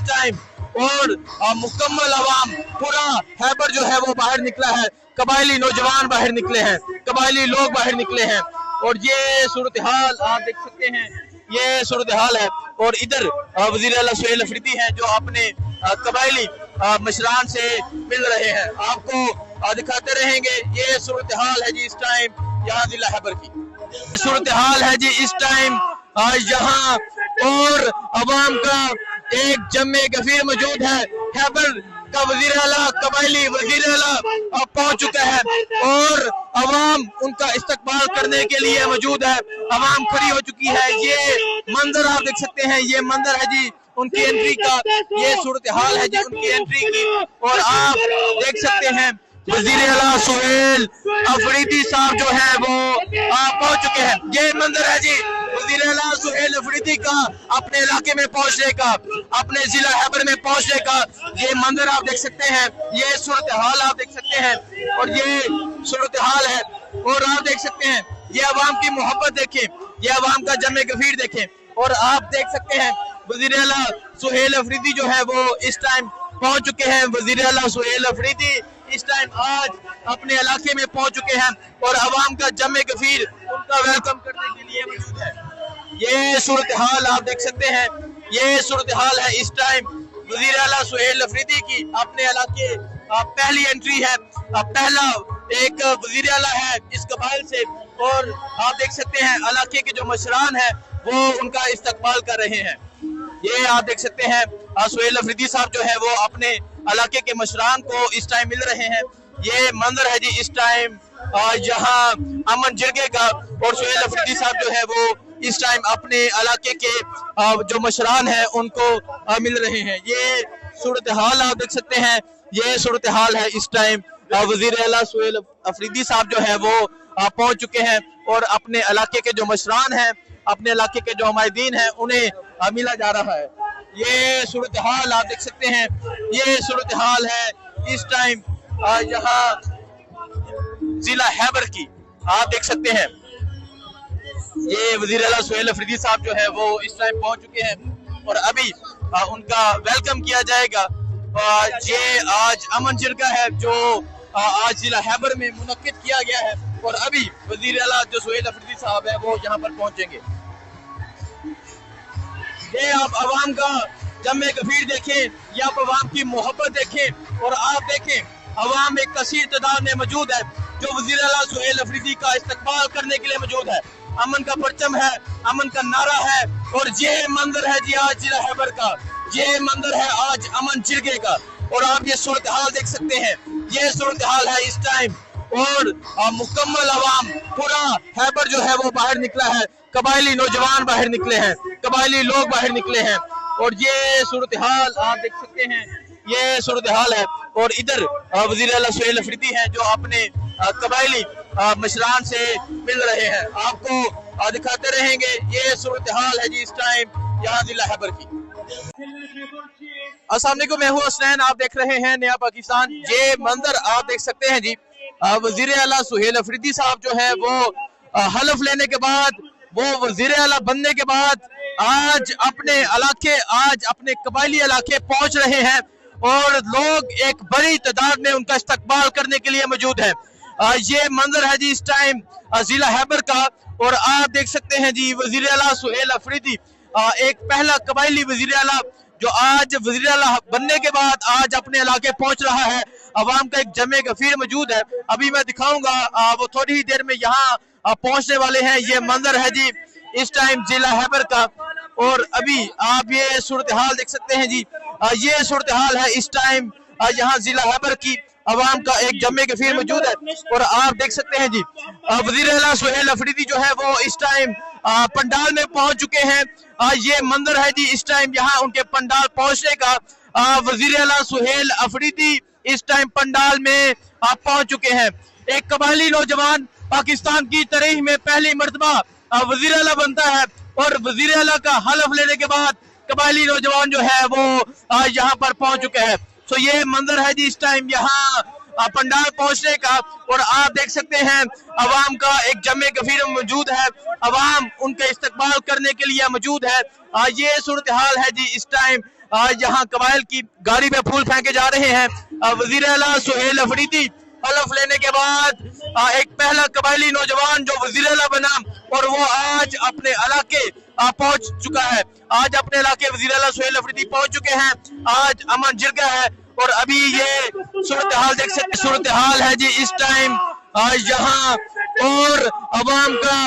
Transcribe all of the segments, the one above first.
Time, और मुकम्मल आवाम पूरा हैबर जो है वो बाहर निकला है, कबायली नौजवान बाहर निकले हैं, कबायली लोग बाहर निकले हैं, और ये सूरत हाल आप देख सकते हैं, ये सूरत हाल है। और इधर वजीर आला सुहेल अफरीदी हैं जो अपने कबायली मशरान से मिल रहे हैं, आपको दिखाते रहेंगे। ये सूरत हाल है जी इस टाइम यहाँ जिला हैबर की, सूरत हाल है जी इस टाइम यहाँ, और अवाम का एक जमे गफीर मौजूद है। हैबर का वजीर आला, कबायली वजीर आला पहुंच चुका है और अवाम उनका इस्तकबाल करने के लिए मौजूद है, अवाम खड़ी हो चुकी है। ये मंजर आप देख सकते हैं, ये मंजर है जी उनकी एंट्री का, ये सूरत हाल है जी उनकी एंट्री की, और आप देख सकते हैं वजीर आला सुहेल अफरीदी साहब जो है वो पहुंच चुके हैं। ये मंजर है जी वजीर आला सुहेल अफरीदी का अपने इलाके में पहुंचने का, अपने जिला हैबर में पहुंचने का ये मंजर आप देख सकते हैं, ये सूरत हाल आप देख सकते हैं, और ये सूरत हाल है। और आप देख सकते हैं ये अवाम की मोहब्बत देखें, ये अवाम का जमे गफीर देखें, और आप देख सकते हैं वजीर आला सुहेल अफरीदी जो है वो इस टाइम पहुंच चुके हैं। वजीर आला सुहेल अफरीदी इस टाइम आज अपने इलाके में पहुंच चुके हैं और अवाम का जमे गफीर उनका वेलकम करने के लिए मौजूद है। ये सूरत हाल आप देख सकते हैं, ये सूरत हाल है इस टाइम वजीर आला सुहेल अफरीदी की अपने इलाके पहली एंट्री है, पहला एक वजीर आला है इस कबाइल से, और आप देख सकते हैं इलाके के जो मशरान है वो उनका इस्तकबाल कर रहे हैं। ये आप देख सकते हैं सुहेल अफरीदी साहब जो है वो अपने इलाके के मशरान को इस टाइम मिल रहे हैं। ये मंजर है जी इस टाइम यहाँ अमन जिरगे का, और सुहेल अफरीदी साहब जो है वो इस टाइम अपने इलाके के जो मशरान हैं उनको मिल रहे हैं। ये सूरत हाल आप देख सकते हैं, ये सूरत हाल है इस टाइम वजीर आला सुहेल अफरीदी साहब जो है वो पहुंच चुके हैं और अपने इलाके के जो मशरान हैं, अपने इलाके के जो हमायदीन हैं उन्हें मिला जा रहा है। ये सूरत हाल आप देख सकते हैं, ये सूरत हाल है इस टाइम यहाँ जिला हैबर की, आप देख सकते हैं। ये वजीर आला सुहेल अफरीदी साहब जो है वो इस टाइम पहुंच चुके हैं और अभी उनका वेलकम किया जाएगा। ये आज अमन जिरगा है जो आज जिला हैबर में मुनक्किद किया गया है, और अभी वजीर आला जो सुहेल अफरीदी साहब है वो यहाँ पर पहुंचेंगे। ये आप अवाम का जमे गफीर देखें, ये आप अवाम की मोहब्बत देखें, और आप देखें अवाम एक कसीर तादाद में मौजूद है जो वजीर आला सुहेल अफरीदी का इस्तकबाल करने के लिए मौजूद है। अमन का परचम है, अमन का नारा है, और ये मंजर है जी आज जिला हैबर का, ये मंजर है आज अमन जिरगे का, और आप ये सूरत हाल देख सकते हैं, ये सूरत हाल है इस टाइम, और मुकम्मल अवाम पूरा हैबर जो है वो बाहर निकला है, कबायली नौजवान बाहर निकले हैं, कबायली लोग बाहर निकले हैं, और ये सूरत हाल आप देख सकते हैं, ये सूरत हाल है। और इधर वजीर आला सुहेल अफरीदी हैं जो अपने कबायली मशरान से मिल रहे हैं, आपको दिखाते रहेंगे। ये सूरत हाल है जी इस टाइम यहाँ जिला हैबर की। अस्सलाम वालेकुम, मैं हूँ हसनैन, आप देख रहे हैं नया पाकिस्तान। ये मंजर आप देख सकते हैं जी वजीर आला सुहेल अफरीदी साहब जो है वो हलफ लेने के बाद, वो वजीर आला बनने के बाद आज अपने इलाके, आज अपने कबायली इलाके पहुंच रहे हैं, और लोग एक बड़ी तादाद में उनका इस्तकबाल करने के लिए मौजूद है। ये मंजर है जी इस टाइम जिला हैबर का, और आप देख सकते हैं जी वजीर आला सुहेल अफरीदी एक पहला कबायली वजीर आला जो आज वजीर आला बनने के बाद आज अपने इलाके पहुंच रहा है। अवाम का एक जमे गफीर मौजूद है, अभी मैं दिखाऊंगा, वो थोड़ी ही देर में यहाँ पहुंचने वाले हैं। ये मंजर है जी इस टाइम जिला हैबर का, और अभी आप ये सूरत हाल देख सकते हैं जी, ये सूरत हाल है इस टाइम यहाँ जिला हैबर की, अवाम का एक जमे गफीर मौजूद है, और आप देख सकते हैं जी वजीर आला सुहेल अफरीदी जो है वो इस टाइम पंडाल में पहुंच चुके हैं। ये मंजर है जी इस टाइम यहाँ उनके पंडाल पहुंचने का। वजीर आला सुहेल अफरीदी इस टाइम पंडाल में पहुंच चुके हैं। एक कबायली नौजवान पाकिस्तान की तारीख में पहली मर्तबा वजीर आला बनता है, और वजीर आला का हलफ लेने के बाद कबायली नौजवान जो है वो यहाँ पर पहुंच चुके हैं। तो ये मंजर है जी इस टाइम यहाँ पंडाल पहुंचने का, और आप देख सकते हैं अवाम का एक जमे गफीर मौजूद है, अवाम उनका इस्तकबाल करने के लिए मौजूद है। ये सूरत हाल है जी इस टाइम आज यहाँ कबाइल की गाड़ी में फूल फेंके जा रहे हैं। वजीर आला सुहेल अफरीदी हलफ लेने के बाद एक पहला कबायली नौजवान जो वजीर आला बना और वो आज अपने इलाके पहुंच चुका है। आज अपने इलाके वजीर आला सुहेल अफरीदी पहुंच चुके हैं। आज अमन जिरगा है और अभी ये सूरत हाल देख सकते, सूरत हाल है जी इस टाइम आज यहाँ और अवाम का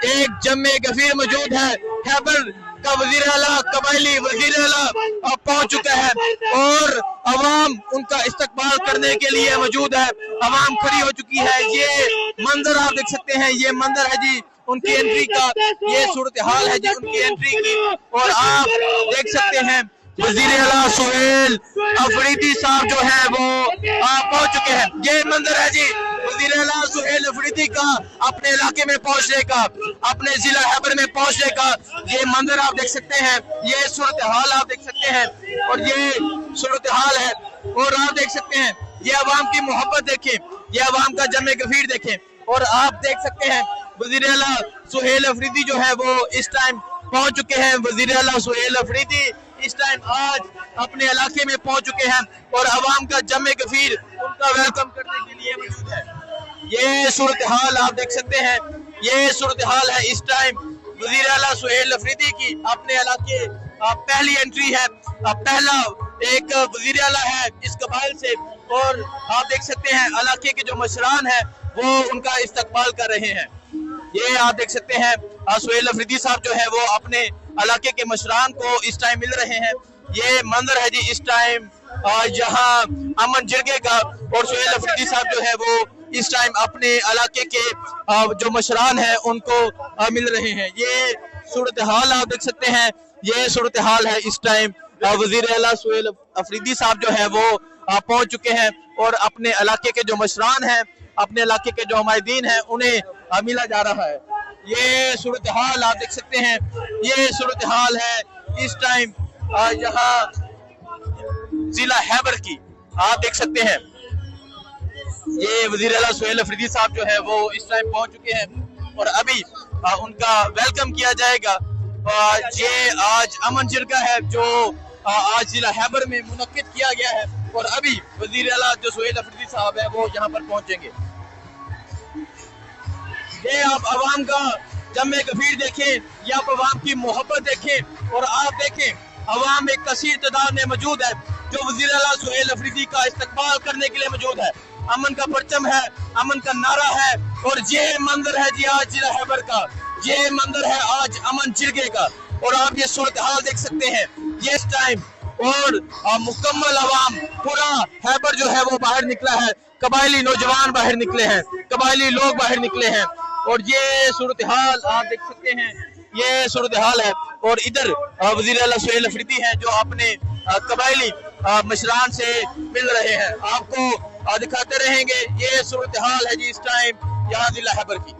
एक जम्मे गफीर मौजूद है। खैबर का वजीर आला कबायली वजीर आला पहुंच चुका है और अवाम उनका इस्तकबाल करने के लिए मौजूद है। अवाम खड़ी हो चुकी है। ये मंजर आप देख सकते हैं, ये मंजर है जी उनकी एंट्री का, ये सूरत हाल है जी उनकी एंट्री की। और आप देख सकते हैं वजीर आला सुहेल अफरीदी साहब जो है वो पहुंच चुके हैं। ये मंजर है जी वजीर आला सुहेल अफरीदी का अपने इलाके में पहुंचने का, अपने जिला हैबर में पहुंचने का ये मंजर आप देख सकते हैं। ये सूरत हाल आप देख सकते हैं और ये सूरत हाल है। और आप देख सकते हैं ये अवाम की मोहब्बत देखें, ये अवाम का जमे गफीर देखें। और आप देख सकते हैं वजीर आला सुहेल अफरीदी जो है वो इस टाइम पहुंच चुके हैं। वजीर आला सुहेल अफरीदी इस टाइम आज अपने इलाके में पहुंच चुके हैं और अवाम का जमे गफीर उनका वेलकम करने के लिए मौजूद है। ये सूरत हाल आप देख सकते हैं, ये सूरत हाल है इस टाइम वजीर आला सुहेल अफरीदी की अपने इलाके पहली एंट्री है। पहला एक वजीर आला है इस कबाइल से और आप देख सकते हैं इलाके के जो मशरान है वो उनका इस्तकबाल कर रहे हैं। ये आप देख सकते हैं सुहेल अफरीदी साहब जो है वो अपने इलाके के मशरान को इस टाइम मिल रहे हैं। ये मंजर है जी इस टाइम जहां अमन जिरगे का और सुहेल अफरीदी साहब जो है वो इस टाइम अपने इलाके के जो मशरान है उनको मिल रहे हैं। ये सूरत हाल आप देख सकते हैं, ये सूरत हाल है इस टाइम वजीर आला सुहेल अफरीदी साहब जो है वो पहुंच चुके हैं और अपने इलाके के जो मशरान हैं, अपने इलाके के जो हमायदीन हैं उन्हें मिला जा रहा है। ये सूरत हाल आप देख सकते हैं, ये सूरत हाल है इस टाइम यहाँ जिला हैबर की आप देख सकते हैं। ये वजीर आला सुहेल अफरीदी साहब जो है वो इस टाइम पहुंच चुके हैं और अभी उनका वेलकम किया जाएगा। ये आज अमन जिरगा है जो आज जिला हैबर में मुनक्किद किया गया है और अभी वजीर आला जो सुहेल अफरीदी साहब है वो यहाँ पर पहुंचेंगे। ये आप अवाम का जमे गफीर देखें, ये आप अवाम की मोहब्बत देखें और आप देखें अवाम एक कसीर तादाद में मौजूद है जो वजीर आला सुहेल अफरीदी का इस्तकबाल करने के लिए मौजूद है। अमन का परचम है, अमन का नारा है और ये मंजर है जी आज जिला हैबर का, ये मंजर है आज अमन जिरगे का। और आप ये सूरत हाल देख सकते हैं ये इस टाइम और मुकम्मल अवाम पूरा हैबर जो है वो बाहर निकला है। कबायली नौजवान बाहर निकले हैं, कबायली लोग बाहर निकले हैं और ये सूरत हाल आप देख सकते हैं, ये सूरत हाल है। और इधर वजीर आला सुहेल अफरीदी हैं जो अपने कबायली मशरान से मिल रहे हैं। आपको दिखाते रहेंगे, ये सूरत हाल है जी इस टाइम यहाँ जिला हैबर की।